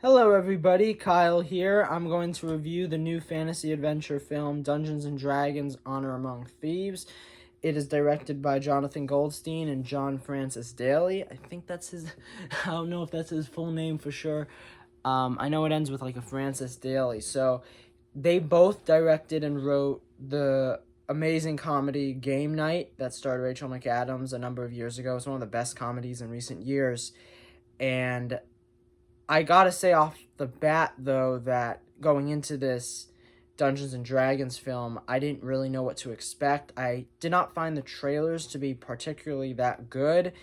Hello everybody, Kyle here. I'm going to review the new fantasy adventure film Dungeons & Dragons: Honor Among Thieves. It is directed by Jonathan Goldstein and John Francis Daly. I think that's his, I don't know if that's his full name for sure. I know it ends with like a Francis Daly. So they both directed and wrote the amazing comedy Game Night that starred Rachel McAdams a number of years ago. It's one of the best comedies in recent years. And I gotta say off the bat, though, that going into this Dungeons and Dragons film, I didn't really know what to expect. I did not find the trailers to be particularly that good.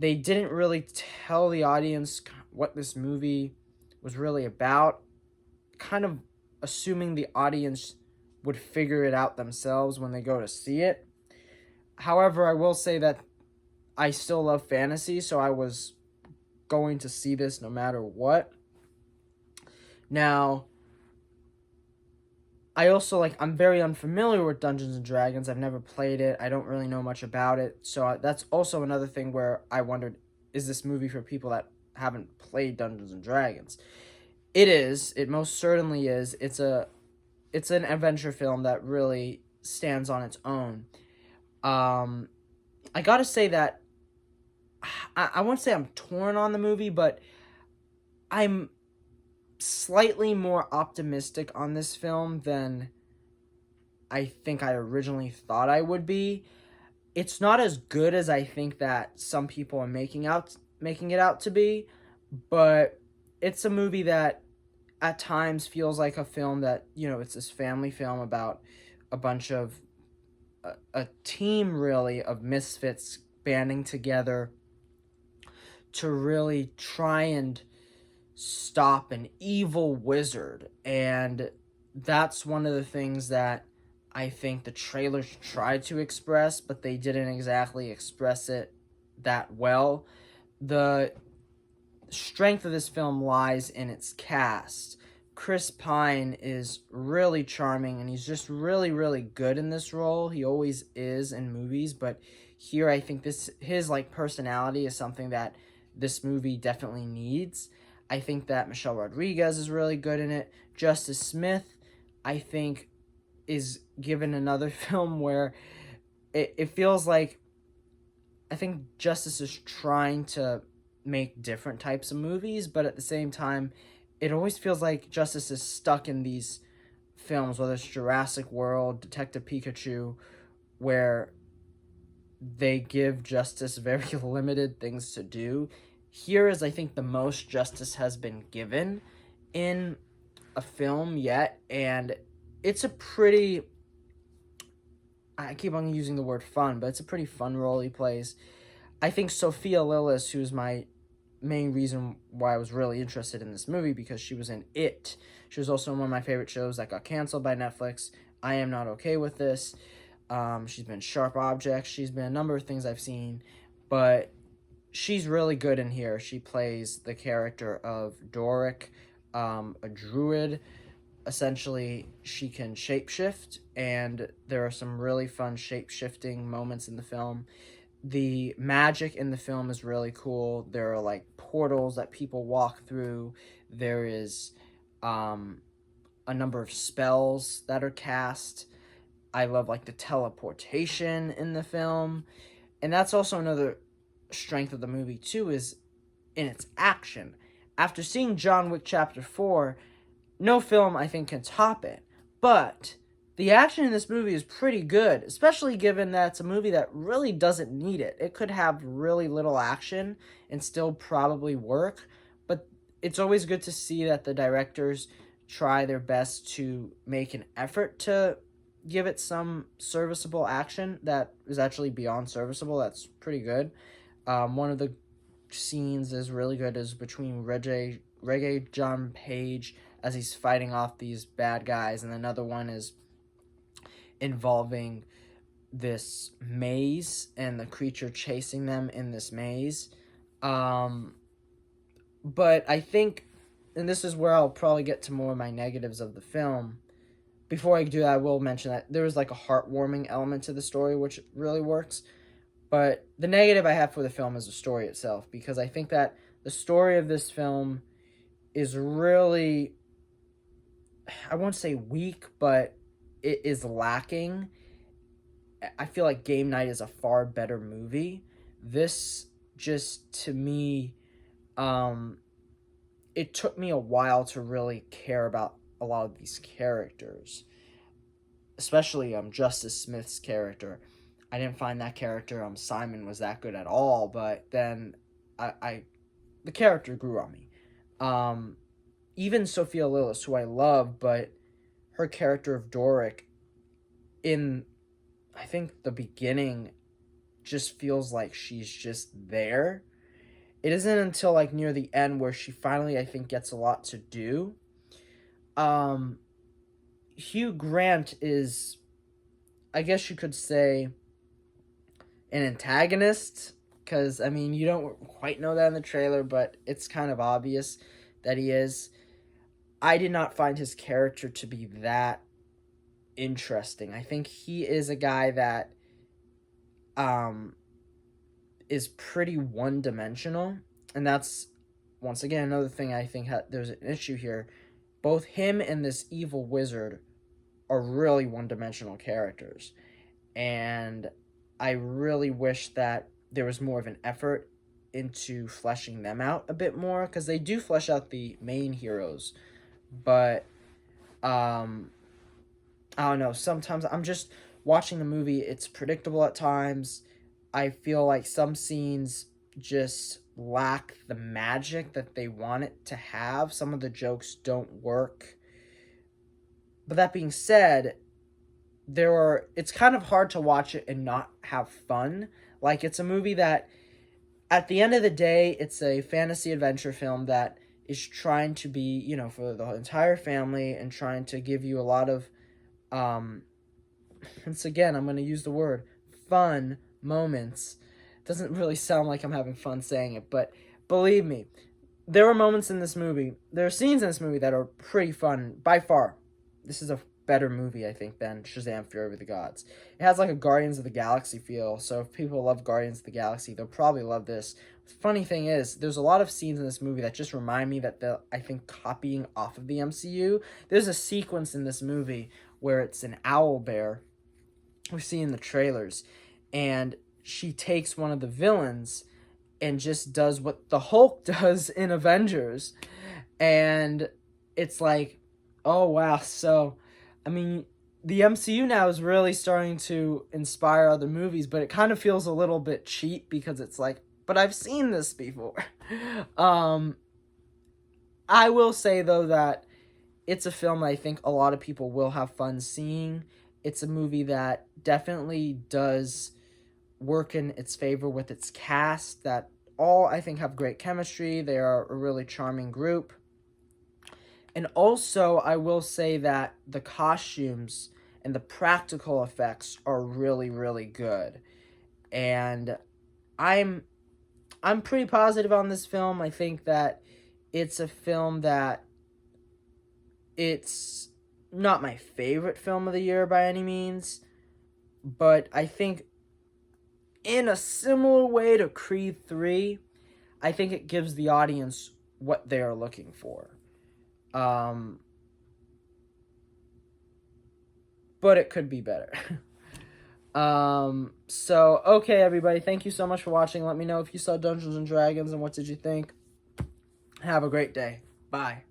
They didn't really tell the audience what this movie was really about, kind of assuming the audience would figure it out themselves when they go to see it. However, I will say that I still love fantasy, so I was going to see this no matter what. Now, I'm very unfamiliar with Dungeons and Dragons. I've never played it. I don't really know much about it. So that's also another thing where I wondered, is this movie for people that haven't played Dungeons and Dragons? It is. It most certainly is. It's an adventure film that really stands on its own. I gotta say that I won't say I'm torn on the movie, but I'm slightly more optimistic on this film than I think I originally thought I would be. It's not as good as I think that some people are making it out to be, but it's a movie that at times feels like a film that, it's this family film about a bunch of a team really of misfits banding together to really try and stop an evil wizard. And that's one of the things that I think the trailers tried to express, but they didn't exactly express it that well. The strength of this film lies in its cast. Chris Pine is really charming, and he's just really, really good in this role. He always is in movies, but here I think his personality is something that this movie definitely needs. I think that Michelle Rodriguez is really good in it. Justice Smith, I think, is given another film where it feels like I think Justice is trying to make different types of movies, but at the same time, it always feels like Justice is stuck in these films, whether it's Jurassic World, Detective Pikachu, where they give Justice very limited things to do. Here is, I think, the most justice has been given in a film yet, and it's a pretty, I keep on using the word fun, but it's a pretty fun role he plays. I think Sophia Lillis, who's my main reason why I was really interested in this movie, because she was in It. She was also in one of my favorite shows that got canceled by Netflix, I Am Not Okay With This. She's been Sharp Objects. She's been a number of things I've seen, but she's really good in here. She plays the character of Doric, a druid. Essentially, she can shapeshift, and there are some really fun shape-shifting moments in the film. The magic in the film is really cool. There are portals that people walk through. There is a number of spells that are cast. I love the teleportation in the film. And that's also another strength of the movie too, is in its action. After seeing John Wick Chapter 4, no film I think can top it. But the action in this movie is pretty good, especially given that it's a movie that really doesn't need it. It could have really little action and still probably work, but it's always good to see that the directors try their best to make an effort to give it some serviceable action that is actually beyond serviceable. That's pretty good. One of the scenes is really good is between Reggae John Page as he's fighting off these bad guys, and another one is involving this maze and the creature chasing them in this maze. But I think, and this is where I'll probably get to more of my negatives of the film. Before I do that, I will mention that there is a heartwarming element to the story, which really works. But the negative I have for the film is the story itself, because I think that the story of this film is really, I won't say weak, but it is lacking. I feel like Game Night is a far better movie. This just, to me, um, it took me a while to really care about a lot of these characters, especially Justice Smith's character. I didn't find that character Simon was that good at all, but then I the character grew on me. Um, Even Sophia Lillis, who I love, but her character of Doric in, I think, the beginning just feels like she's just there. It isn't until like near the end where she finally, I think, gets a lot to do. Um, Hugh Grant is, I guess you could say, an antagonist, because I mean, you don't quite know that in the trailer, but it's kind of obvious that he is. I did not find his character to be that interesting. I think he is a guy that um is pretty one-dimensional, and that's once again another thing I think there's an issue here. Both him and this evil wizard are really one-dimensional characters, and I really wish that there was more of an effort into fleshing them out a bit more, because they do flesh out the main heroes, but I don't know, sometimes I'm just watching the movie, it's predictable at times. I feel like some scenes just lack the magic that they want it to have. Some of the jokes don't work. But that being said, it's kind of hard to watch it and not have fun. Like, it's a movie that, at the end of the day, it's a fantasy adventure film that is trying to be, for the entire family, and trying to give you a lot of, once again, I'm going to use the word fun moments. It doesn't really sound like I'm having fun saying it, but believe me, there are moments in this movie, there are scenes in this movie that are pretty fun. By far, this is a better movie, I think, than Shazam! Fury of the Gods. It has like a Guardians of the Galaxy feel, so if people love Guardians of the Galaxy, they'll probably love this. The funny thing is, there's a lot of scenes in this movie that just remind me that they're, I think, copying off of the MCU. There's a sequence in this movie where it's an owl bear we see in the trailers, and she takes one of the villains and just does what the Hulk does in Avengers, and it's like, oh wow. So I mean, the MCU now is really starting to inspire other movies, but it kind of feels a little bit cheap, because it's like, but I've seen this before. I will say, though, that it's a film I think a lot of people will have fun seeing. It's a movie that definitely does work in its favor with its cast, that all, I think, have great chemistry. They are a really charming group. And also, I will say that the costumes and the practical effects are really, really good. And I'm pretty positive on this film. I think that it's a film that, it's not my favorite film of the year by any means, but I think in a similar way to Creed 3, I think it gives the audience what they are looking for. But it could be better. So, okay, everybody, thank you so much for watching. Let me know if you saw Dungeons & Dragons and what did you think. Have a great day. Bye.